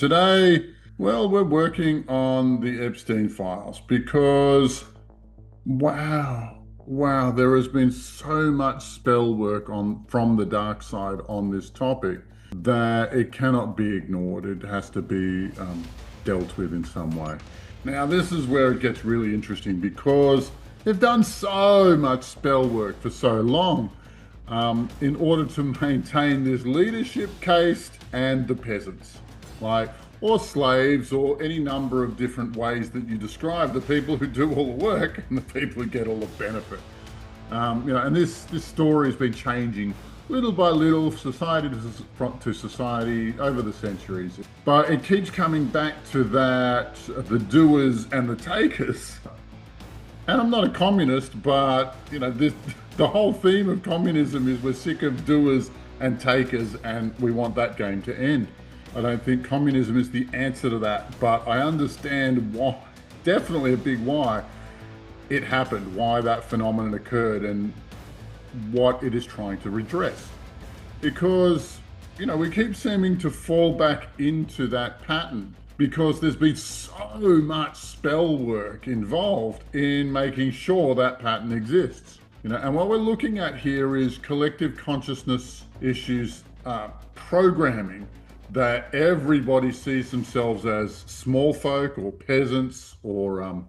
Today, well, we're working on the Epstein Files because, wow, there has been so much spell work on from the dark side on this topic that it cannot be ignored. It has to be dealt with in some way. Now, this is where it gets really interesting because they've done so much spell work for so long in order to maintain this leadership caste and the peasants, or slaves, or any number of different ways that you describe the people who do all the work and the people who get all the benefit. And this story has been changing little by little, society to society over the centuries. But it keeps coming back to that, the doers and the takers. And I'm not a communist, but the whole theme of communism is we're sick of doers and takers, and we want that game to end. I don't think communism is the answer to that, but I understand why, definitely a big why it happened, why that phenomenon occurred, and what it is trying to redress. Because, we keep seeming to fall back into that pattern because there's been so much spell work involved in making sure that pattern exists. And what we're looking at here is collective consciousness issues, programming that everybody sees themselves as small folk or peasants or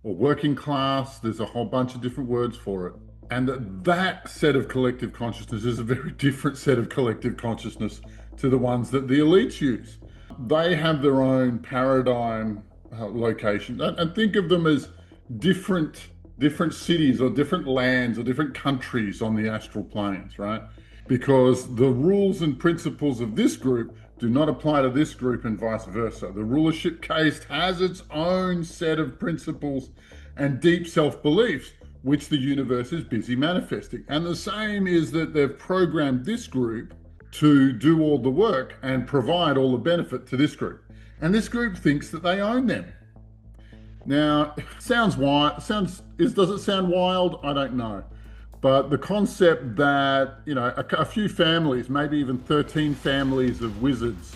working class. There's a whole bunch of different words for it. And that set of collective consciousness is a very different set of collective consciousness to the ones that the elites use. They have their own paradigm location, and think of them as different cities or different lands or different countries on the astral planes, right? Because the rules and principles of this group do not apply to this group and vice versa. The rulership caste has its own set of principles and deep self-beliefs, which the universe is busy manifesting. And the same is that they've programmed this group to do all the work and provide all the benefit to this group. And this group thinks that they own them. Now, sounds wild. Does it sound wild? I don't know. But the concept that, a few families, maybe even 13 families of wizards,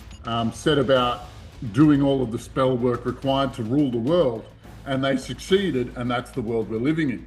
set about doing all of the spell work required to rule the world, and they succeeded, and that's the world we're living in.